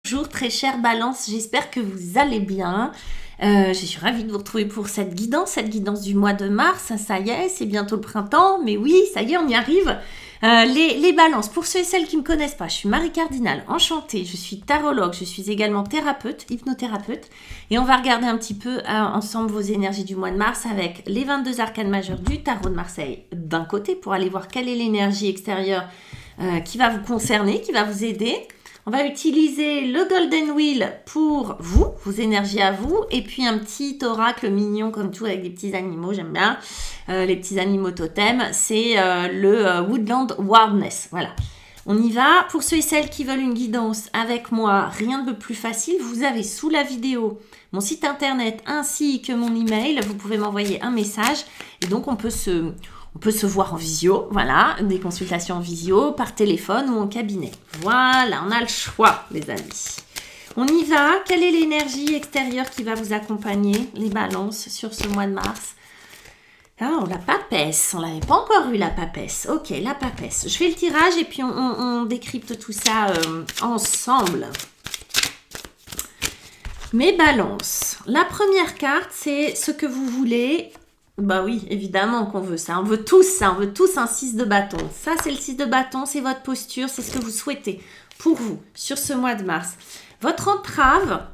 Bonjour très chère Balance, j'espère que vous allez bien. Je suis ravie de vous retrouver pour cette guidance du mois de mars. Ça y est, c'est bientôt le printemps, mais oui, ça y est, on y arrive. Les balances, pour ceux et celles qui ne me connaissent pas, je suis Marie Cardinal, enchantée, je suis tarologue, je suis également thérapeute, hypnothérapeute, et on va regarder un petit peu ensemble vos énergies du mois de mars avec les 22 arcanes majeures du tarot de Marseille d'un côté, pour aller voir quelle est l'énergie extérieure qui va vous concerner, qui va vous aider. On va utiliser le Golden Wheel pour vous, vos énergies à vous, et puis un petit oracle mignon comme tout avec des petits animaux, j'aime bien, les petits animaux totems, c'est le Woodland Wildness, voilà. On y va. Pour ceux et celles qui veulent une guidance avec moi, rien de plus facile, vous avez sous la vidéo mon site internet ainsi que mon email, vous pouvez m'envoyer un message, et donc on peut se voir en visio, voilà, des consultations en visio, par téléphone ou en cabinet. Voilà, on a le choix, les amis. On y va. Quelle est l'énergie extérieure qui va vous accompagner, les balances, sur ce mois de mars? Oh, la papesse. On l'avait pas encore eu, la papesse. Ok, la papesse. Je fais le tirage et puis on décrypte tout ça ensemble. Mes balances. La première carte, c'est ce que vous voulez. Bah oui, évidemment qu'on veut ça. On veut tous ça. On veut tous un 6 de bâton. Ça, c'est le 6 de bâton. C'est votre posture. C'est ce que vous souhaitez pour vous sur ce mois de mars. Votre entrave,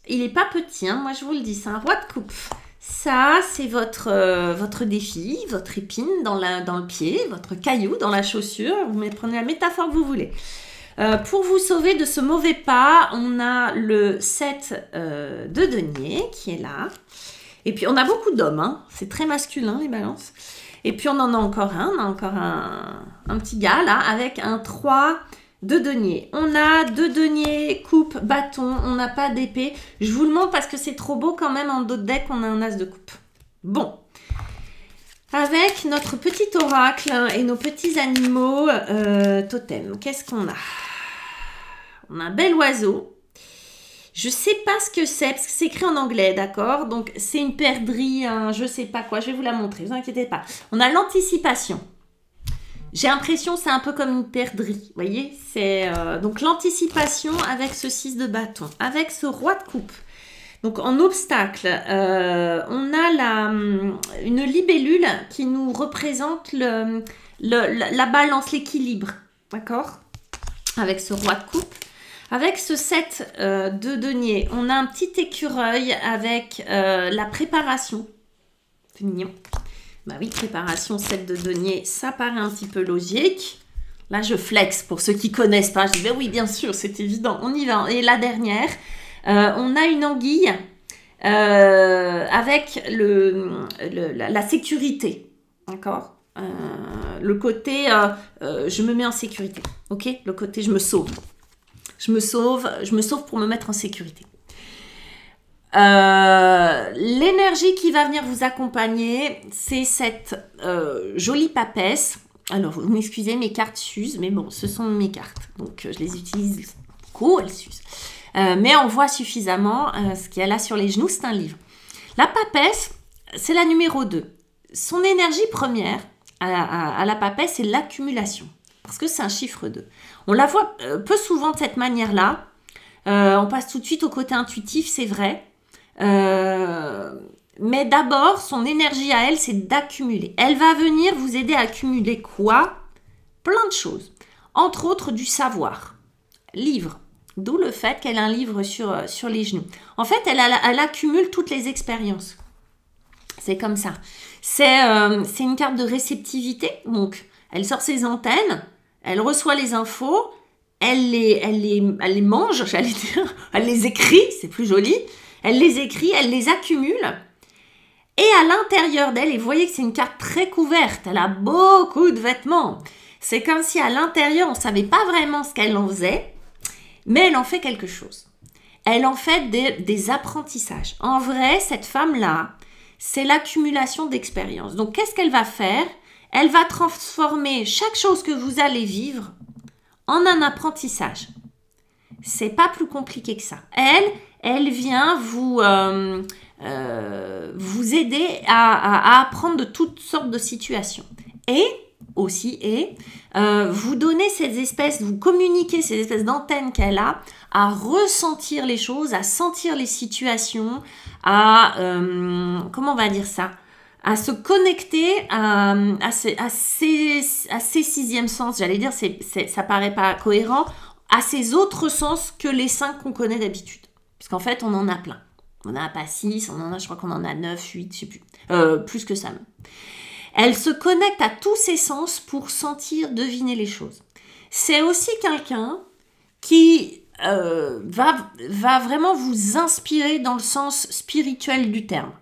il n'est pas petit. Hein, moi, je vous le dis. C'est un roi de coupe. Ça, c'est votre défi, votre épine dans le pied, votre caillou dans la chaussure. Vous prenez la métaphore que vous voulez. Pour vous sauver de ce mauvais pas, on a le 7 de denier qui est là. Et puis, on a beaucoup d'hommes, hein. C'est très masculin, les balances. Et puis, on en a encore un. On a encore un petit gars, là, avec un 3 de denier. On a 2 deniers, coupe, bâton. On n'a pas d'épée. Je vous le montre parce que c'est trop beau quand même. En dos de deck, on a un as de coupe. Bon. Avec notre petit oracle et nos petits animaux totems, qu'est-ce qu'on a? On a un bel oiseau. Je sais pas ce que c'est, parce que c'est écrit en anglais, d'accord? Donc, c'est une perdrix, je sais pas quoi. Je vais vous la montrer, ne vous inquiétez pas. On a l'anticipation. J'ai l'impression c'est un peu comme une perdrix, vous voyez? C'est donc l'anticipation avec ce 6 de bâton, avec ce roi de coupe. Donc, en obstacle, on a une libellule qui nous représente la balance, l'équilibre, d'accord? Avec ce roi de coupe. Avec ce 7 de denier, on a un petit écureuil avec la préparation. C'est mignon. Bah oui, préparation 7 de denier, ça paraît un petit peu logique. Là, je flex pour ceux qui ne connaissent pas. Je dis, ben oui, bien sûr, c'est évident. On y va. Et la dernière, on a une anguille avec la sécurité. D'accord? Le côté, je me mets en sécurité. Ok? Le côté, je me sauve. Je me sauve pour me mettre en sécurité. L'énergie qui va venir vous accompagner, c'est cette jolie papesse. Alors, vous m'excusez, mes cartes s'usent, mais bon, ce sont mes cartes. Donc, je les utilise beaucoup, elles s'usent. Mais on voit suffisamment ce qu'il y a là sur les genoux, c'est un livre. La papesse, c'est la numéro 2. Son énergie première à la papesse, c'est l'accumulation. Parce que c'est un chiffre 2. On la voit peu souvent de cette manière-là. On passe tout de suite au côté intuitif, c'est vrai. Mais d'abord, son énergie à elle, c'est d'accumuler. Elle va venir vous aider à accumuler quoi? Plein de choses. Entre autres, du savoir. Livre. D'où le fait qu'elle a un livre sur les genoux. En fait, elle accumule toutes les expériences. C'est comme ça. C'est une carte de réceptivité. Donc, elle sort ses antennes. Elle reçoit les infos, elle les mange, j'allais dire, elle les écrit, c'est plus joli, elle les écrit, elle les accumule, et à l'intérieur d'elle, et vous voyez que c'est une carte très couverte, elle a beaucoup de vêtements, c'est comme si à l'intérieur, on ne savait pas vraiment ce qu'elle en faisait, mais elle en fait quelque chose. Elle en fait des apprentissages. En vrai, cette femme-là, c'est l'accumulation d'expériences. Donc, qu'est-ce qu'elle va faire? Elle va transformer chaque chose que vous allez vivre en un apprentissage. C'est pas plus compliqué que ça. Elle vient vous aider à apprendre de toutes sortes de situations. Et aussi, et vous donnez ces espèces, vous communiquez ces espèces d'antennes qu'elle a à ressentir les choses, à sentir les situations, à, comment on va dire ça, à se connecter à ces sixièmes sens, j'allais dire, ça paraît pas cohérent, à ces autres sens que les 5 qu'on connaît d'habitude. Parce qu'en fait, on en a plein. On n'en a pas 6, je crois qu'on en a 9, 8, je sais plus. Plus que ça même. Elle se connecte à tous ses sens pour sentir, deviner les choses. C'est aussi quelqu'un qui va vraiment vous inspirer dans le sens spirituel du terme.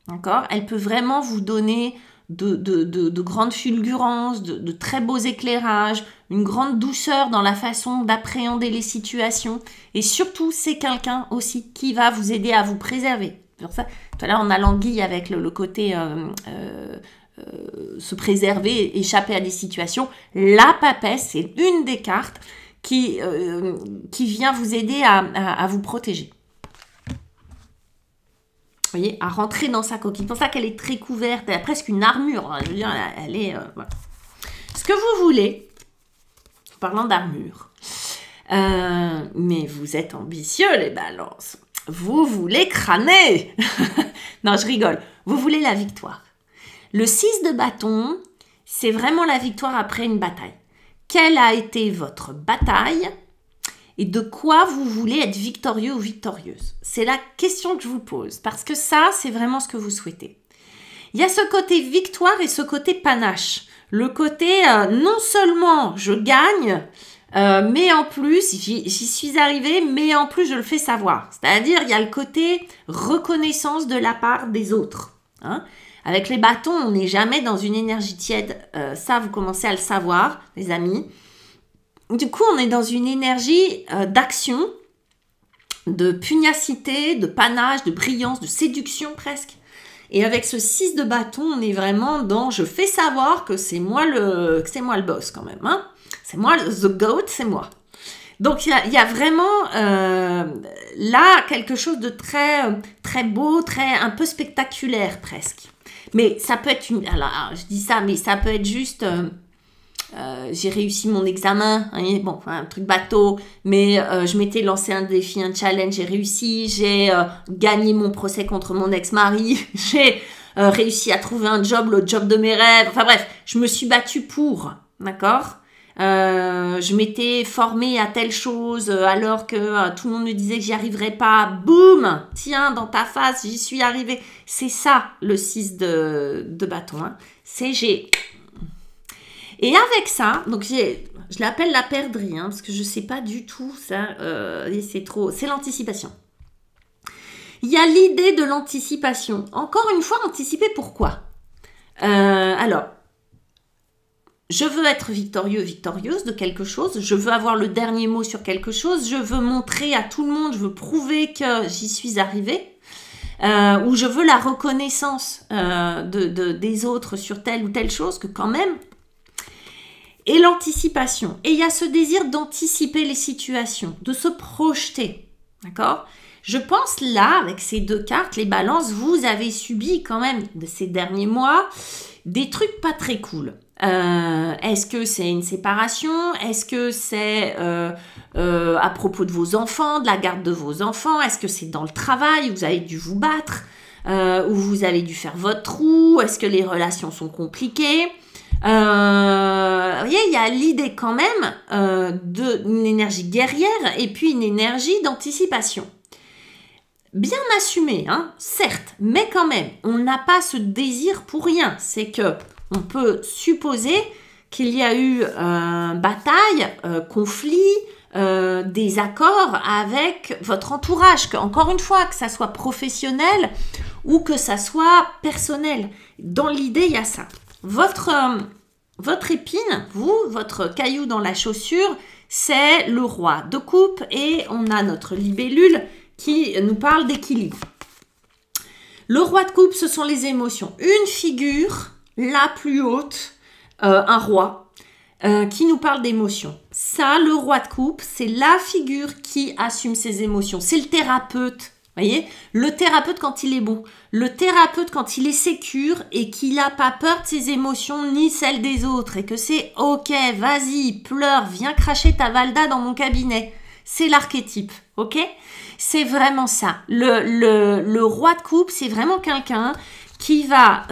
D'accord ? Elle peut vraiment vous donner de grandes fulgurances, de très beaux éclairages, une grande douceur dans la façon d'appréhender les situations. Et surtout, c'est quelqu'un aussi qui va vous aider à vous préserver. Pour ça, tout à l'heure, on a l'anguille avec le côté se préserver, échapper à des situations. La papesse, c'est une des cartes qui vient vous aider à vous protéger. Vous voyez, à rentrer dans sa coquille. C'est pour ça qu'elle est très couverte, elle a presque une armure. Je veux dire, elle est... voilà. Ce que vous voulez, en parlant d'armure, mais vous êtes ambitieux les balances. Vous voulez crâner. Non, je rigole. Vous voulez la victoire. Le 6 de bâton, c'est vraiment la victoire après une bataille. Quelle a été votre bataille ? Et de quoi vous voulez être victorieux ou victorieuse? C'est la question que je vous pose, parce que ça, c'est vraiment ce que vous souhaitez. Il y a ce côté victoire et ce côté panache. Le côté, non seulement je gagne, mais en plus, j'y suis arrivée, mais en plus, je le fais savoir. C'est-à-dire, il y a le côté reconnaissance de la part des autres. Hein? Avec les bâtons, on n'est jamais dans une énergie tiède. Ça, vous commencez à le savoir, les amis. Du coup, on est dans une énergie d'action, de pugnacité, de panache, de brillance, de séduction presque. Et avec ce 6 de bâton, on est vraiment dans « je fais savoir que c'est moi le boss quand même. Hein. C'est moi, the goat, c'est moi ». Donc, il y a vraiment là quelque chose de très, très beau, un peu spectaculaire presque. Mais ça peut être alors, je dis ça, mais ça peut être juste... j'ai réussi mon examen, hein, bon, un truc bateau, mais je m'étais lancé un défi, un challenge, j'ai réussi, j'ai gagné mon procès contre mon ex-mari, j'ai réussi à trouver un job, le job de mes rêves, enfin bref, je me suis battue pour, d'accord ? Je m'étais formée à telle chose alors que tout le monde me disait que j'y arriverais pas, boum, tiens, dans ta face, j'y suis arrivée. C'est ça, le 6 de bâton, hein. C'est j'ai... Et avec ça, donc je l'appelle la perdrix, hein, parce que je ne sais pas du tout ça, c'est l'anticipation. Il y a l'idée de l'anticipation. Encore une fois, anticiper pourquoi ? Alors, je veux être victorieux, victorieuse de quelque chose, je veux avoir le dernier mot sur quelque chose, je veux montrer à tout le monde, je veux prouver que j'y suis arrivée, ou je veux la reconnaissance des autres sur telle ou telle chose, que quand même... Et l'anticipation. Et il y a ce désir d'anticiper les situations, de se projeter. D'accord ? Je pense là, avec ces 2 cartes, les balances, vous avez subi quand même, de ces derniers mois, des trucs pas très cool. Est-ce que c'est une séparation? Est-ce que c'est à propos de vos enfants, de la garde de vos enfants? Est-ce que c'est dans le travail où vous avez dû vous battre? Où vous avez dû faire votre trou? Est-ce que les relations sont compliquées? Vous voyez, il y a l'idée quand même d'une énergie guerrière et puis une énergie d'anticipation. Bien assumée, hein, certes, mais quand même, on n'a pas ce désir pour rien. C'est que on peut supposer qu'il y a eu bataille, conflit, désaccord avec votre entourage. Que, encore une fois, que ça soit professionnel ou que ça soit personnel. Dans l'idée, il y a ça. Votre épine, votre caillou dans la chaussure, c'est le roi de coupe et on a notre libellule qui nous parle d'équilibre. Le roi de coupe, ce sont les émotions. Une figure, la plus haute, un roi, qui nous parle d'émotions. Ça, le roi de coupe, c'est la figure qui assume ses émotions. C'est le thérapeute Voyez, le thérapeute quand il est bon, le thérapeute quand il est sécure et qu'il n'a pas peur de ses émotions ni celles des autres et que c'est ok, vas-y, pleure, viens cracher ta Valda dans mon cabinet. C'est l'archétype, ok? C'est vraiment ça. Le roi de coupe, c'est vraiment quelqu'un qui va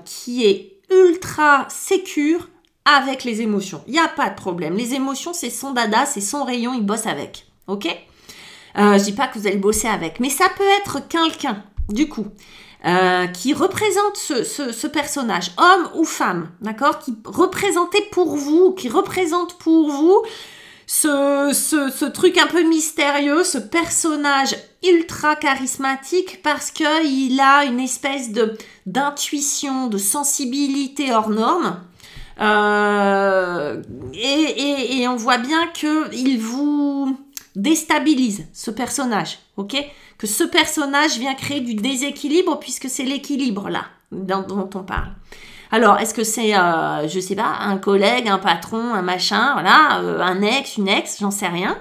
qui est ultra sécure avec les émotions. Il n'y a pas de problème. Les émotions, c'est son dada, c'est son rayon, il bosse avec, ok? Je dis pas que vous allez bosser avec, mais ça peut être quelqu'un, du coup, qui représente ce personnage, homme ou femme, d'accord, qui représente pour vous ce truc un peu mystérieux, ce personnage ultra charismatique parce qu'il a une espèce d'intuition, de sensibilité hors norme. Et on voit bien qu'il vous déstabilise, ce personnage, ok? Que ce personnage vient créer du déséquilibre puisque c'est l'équilibre là dont on parle. Alors, est-ce que c'est, je sais pas, un collègue, un patron, un machin, voilà, un ex, une ex, j'en sais rien.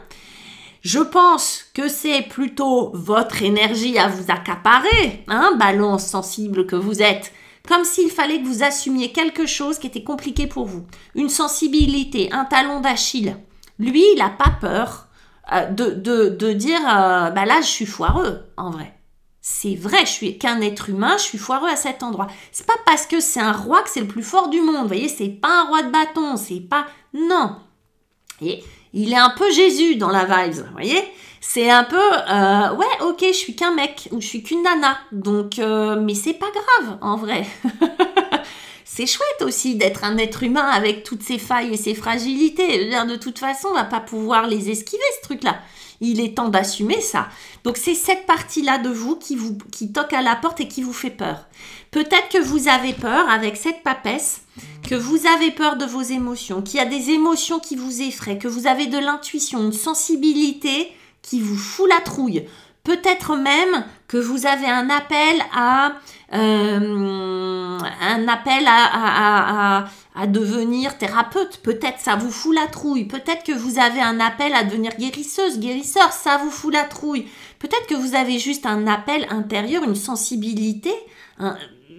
Je pense que c'est plutôt votre énergie à vous accaparer, hein, balance sensible que vous êtes. Comme s'il fallait que vous assumiez quelque chose qui était compliqué pour vous. Une sensibilité, un talon d'Achille. Lui, il n'a pas peur de dire bah là, je suis foireux, en vrai. C'est vrai, je suis qu'un être humain, je suis foireux à cet endroit. C'est pas parce que c'est un roi que c'est le plus fort du monde. Vous voyez, c'est pas un roi de bâton, c'est pas... Non. Et il est un peu Jésus dans la vibes, vous voyez. C'est un peu, ouais, ok, je suis qu'un mec, ou je suis qu'une nana. Donc, mais c'est pas grave, en vrai. C'est chouette aussi d'être un être humain avec toutes ses failles et ses fragilités. De toute façon, on va pas pouvoir les esquiver, ce truc-là. Il est temps d'assumer ça. Donc, c'est cette partie-là de vous qui toque à la porte et qui vous fait peur. Peut-être que vous avez peur avec cette papesse, que vous avez peur de vos émotions, qu'il y a des émotions qui vous effraient, que vous avez de l'intuition, une sensibilité qui vous fout la trouille. Peut-être même que vous avez un appel à devenir thérapeute. Peut-être ça vous fout la trouille. Peut-être que vous avez un appel à devenir guérisseur, ça vous fout la trouille. Peut-être que vous avez juste un appel intérieur, une sensibilité,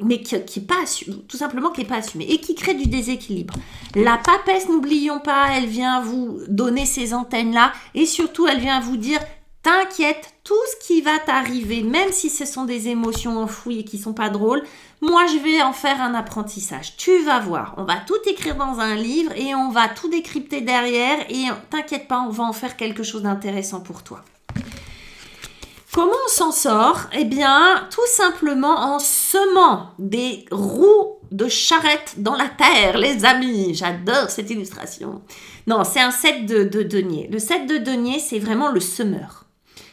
mais qui est pas assumé, tout simplement qui n'est pas assumée et qui crée du déséquilibre. La papesse, n'oublions pas, elle vient vous donner ces antennes-là et surtout, elle vient vous dire « T'inquiète, tout ce qui va t'arriver, même si ce sont des émotions enfouies et qui ne sont pas drôles, moi, je vais en faire un apprentissage. Tu vas voir, on va tout écrire dans un livre et on va tout décrypter derrière et t'inquiète pas, on va en faire quelque chose d'intéressant pour toi. » Comment on s'en sort? Eh bien, tout simplement en semant des roues de charrette dans la terre, les amis. J'adore cette illustration. Non, c'est un set de denier. Le set de denier, c'est vraiment le semeur.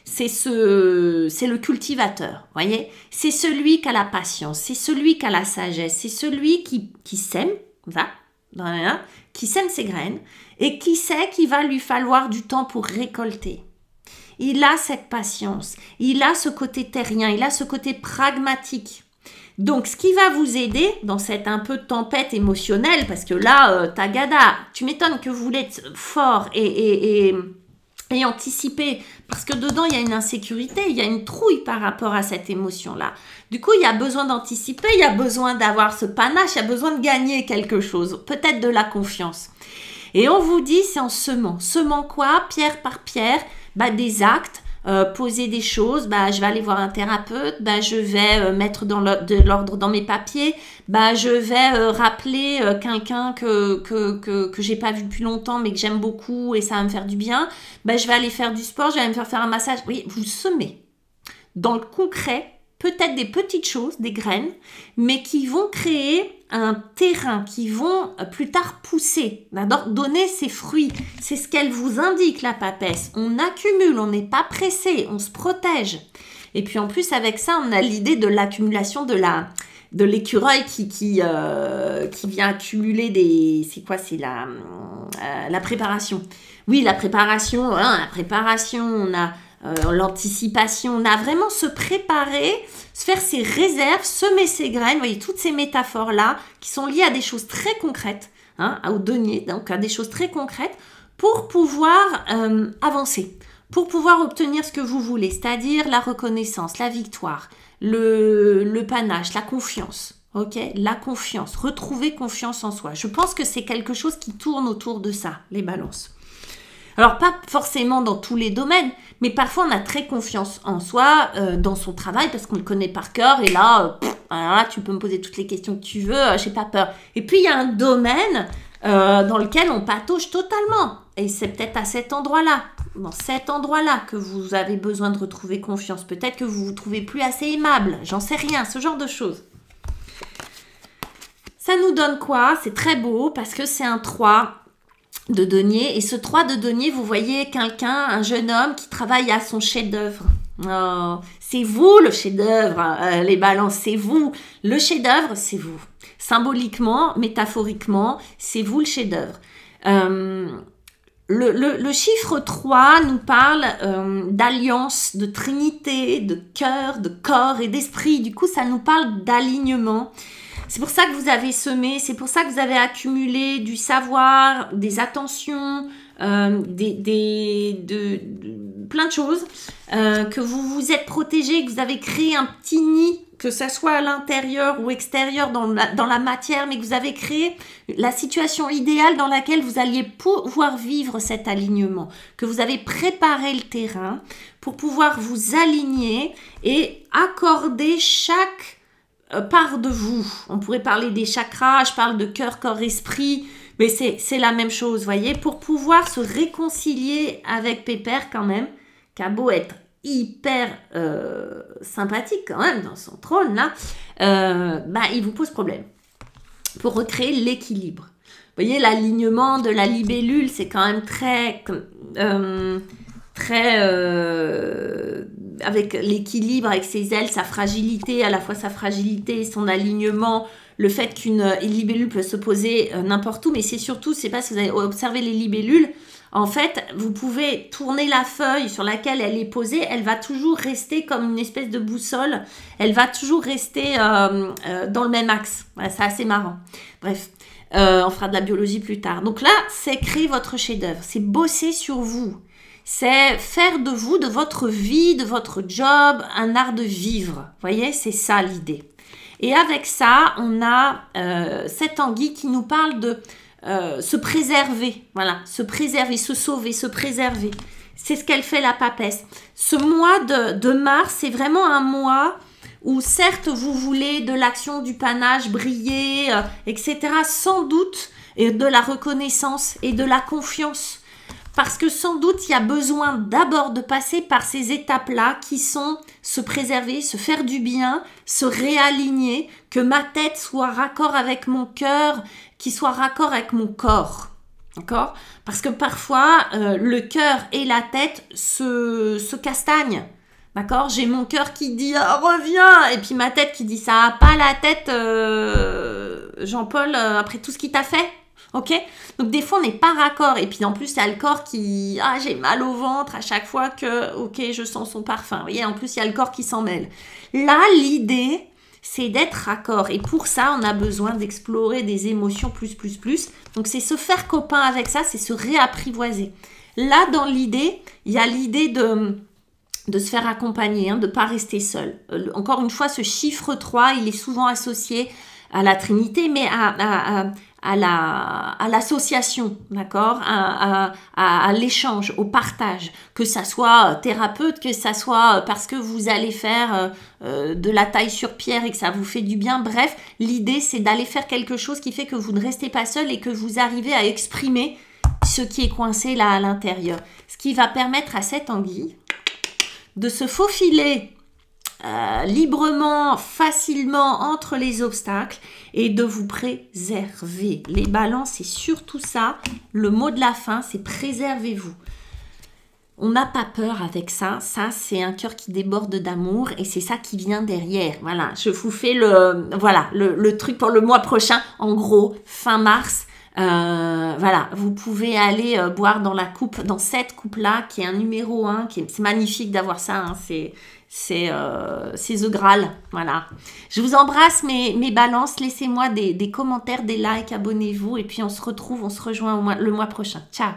C'est le cultivateur, voyez? C'est celui qui a la patience, c'est celui qui a la sagesse, c'est celui qui sème, ça, qui sème ses graines et qui sait qu'il va lui falloir du temps pour récolter. Il a cette patience, il a ce côté terrien, il a ce côté pragmatique. Donc, ce qui va vous aider dans cette un peu de tempête émotionnelle, parce que là, tagada, tu m'étonnes que vous voulez être fort et anticiper, parce que dedans, il y a une insécurité, il y a une trouille par rapport à cette émotion-là. Du coup, il y a besoin d'anticiper, il y a besoin d'avoir ce panache, il y a besoin de gagner quelque chose, peut-être de la confiance. Et on vous dit, c'est en semant. Semant quoi? Pierre par pierre, des actes, poser des choses, je vais aller voir un thérapeute, je vais mettre de l'ordre dans mes papiers, je vais rappeler quelqu'un que j'ai pas vu depuis longtemps mais que j'aime beaucoup et ça va me faire du bien, je vais aller faire du sport, je vais aller me faire un massage. Oui, vous semez dans le concret peut-être des petites choses, des graines, mais qui vont créer un terrain, qui vont plus tard pousser, donner ses fruits. C'est ce qu'elle vous indique, la papesse. On accumule, on n'est pas pressé, on se protège. Et puis en plus, avec ça, on a l'idée de l'accumulation de l'écureuil qui vient accumuler des... C'est quoi? C'est la préparation. Oui, la préparation, on a... l'anticipation, on a vraiment se préparer, se faire ses réserves, semer ses graines, vous voyez toutes ces métaphores-là qui sont liées à des choses très concrètes, au denier, donc à des choses très concrètes pour pouvoir avancer, pour pouvoir obtenir ce que vous voulez, c'est-à-dire la reconnaissance, la victoire, le panache, la confiance. Ok, la confiance, retrouver confiance en soi. Je pense que c'est quelque chose qui tourne autour de ça, les balances. Alors, pas forcément dans tous les domaines, mais parfois on a très confiance en soi dans son travail parce qu'on le connaît par cœur. Et là, tu peux me poser toutes les questions que tu veux, j'ai pas peur. Et puis, il y a un domaine dans lequel on patauge totalement. Et c'est peut-être à cet endroit-là, dans cet endroit-là que vous avez besoin de retrouver confiance. Peut-être que vous vous trouvez plus assez aimable, j'en sais rien, ce genre de choses. Ça nous donne quoi? C'est très beau parce que c'est un 3 de denier. Et ce 3 de denier, vous voyez quelqu'un, un jeune homme qui travaille à son chef-d'œuvre. Oh, c'est vous le chef-d'œuvre, les balances, c'est vous. Le chef-d'œuvre, c'est vous. Symboliquement, métaphoriquement, c'est vous le chef-d'œuvre. Le chiffre 3 nous parle d'alliance, de trinité, de cœur, de corps et d'esprit. Du coup, ça nous parle d'alignement. C'est pour ça que vous avez semé, c'est pour ça que vous avez accumulé du savoir, des attentions, plein de choses, que vous vous êtes protégé, que vous avez créé un petit nid, que ça soit à l'intérieur ou extérieur dans la matière, mais que vous avez créé la situation idéale dans laquelle vous alliez pouvoir vivre cet alignement, que vous avez préparé le terrain pour pouvoir vous aligner et accorder chaque part de vous. On pourrait parler des chakras, je parle de cœur, corps, esprit, mais c'est la même chose, voyez, pour pouvoir se réconcilier avec Pépère quand même, qui a beau être hyper sympathique quand même dans son trône là, il vous pose problème pour recréer l'équilibre. Vous voyez, l'alignement de la libellule, c'est quand même très avec l'équilibre, avec ses ailes, sa fragilité, à la fois sa fragilité, son alignement, le fait qu'une libellule peut se poser n'importe où, mais c'est surtout, je ne sais pas si vous avez observé les libellules, en fait, vous pouvez tourner la feuille sur laquelle elle est posée, elle va toujours rester comme une espèce de boussole, elle va toujours rester dans le même axe. Ouais, c'est assez marrant. Bref, on fera de la biologie plus tard. Donc là, c'est créer votre chef-d'œuvre, c'est bosser sur vous. C'est faire de vous, de votre vie, de votre job, un art de vivre. Vous voyez, c'est ça l'idée. Et avec ça, on a cette anguille qui nous parle de se préserver. Voilà, se préserver, se sauver, se préserver. C'est ce qu'elle fait la papesse. Ce mois de mars, c'est vraiment un mois où certes, vous voulez de l'action, du panache, briller, etc. Sans doute, et de la reconnaissance et de la confiance. Parce que sans doute, il y a besoin d'abord de passer par ces étapes-là qui sont se préserver, se faire du bien, se réaligner, que ma tête soit raccord avec mon cœur, qu'il soit raccord avec mon corps. D'accord? Parce que parfois, le cœur et la tête se castagnent. D'accord? J'ai mon cœur qui dit ah, « reviens » et puis ma tête qui dit « ça n'a pas la tête, Jean-Paul, après tout ce qu'il t'a fait ». Ok, donc des fois on n'est pas raccord et puis en plus il y a le corps qui j'ai mal au ventre à chaque fois que je sens son parfum. Vous voyez, en plus il y a le corps qui s'en mêle. Là l'idée c'est d'être raccord et pour ça on a besoin d'explorer des émotions plus. Donc c'est se faire copain avec ça, c'est se réapprivoiser. Là dans l'idée il y a l'idée de se faire accompagner, de ne pas rester seul. Encore une fois, ce chiffre 3 il est souvent associé à la Trinité, mais à l'association, d'accord, à l'échange, au partage, que ça soit thérapeute, que ça soit parce que vous allez faire de la taille sur pierre et que ça vous fait du bien. Bref, l'idée c'est d'aller faire quelque chose qui fait que vous ne restez pas seul et que vous arrivez à exprimer ce qui est coincé là à l'intérieur. Ce qui va permettre à cette anguille de se faufiler librement, facilement entre les obstacles et de vous préserver. Les balances, c'est surtout ça. Le mot de la fin, c'est préservez-vous. On n'a pas peur avec ça. Ça, c'est un cœur qui déborde d'amour et c'est ça qui vient derrière. Voilà, je vous fais le truc pour le mois prochain. En gros, fin mars. Voilà, vous pouvez aller boire dans cette coupe-là, qui est un numéro 1. C'est magnifique d'avoir ça, hein, c'est The Graal, voilà. Je vous embrasse mes balances, laissez-moi des commentaires, des likes, abonnez-vous et puis on se rejoint le mois prochain. Ciao.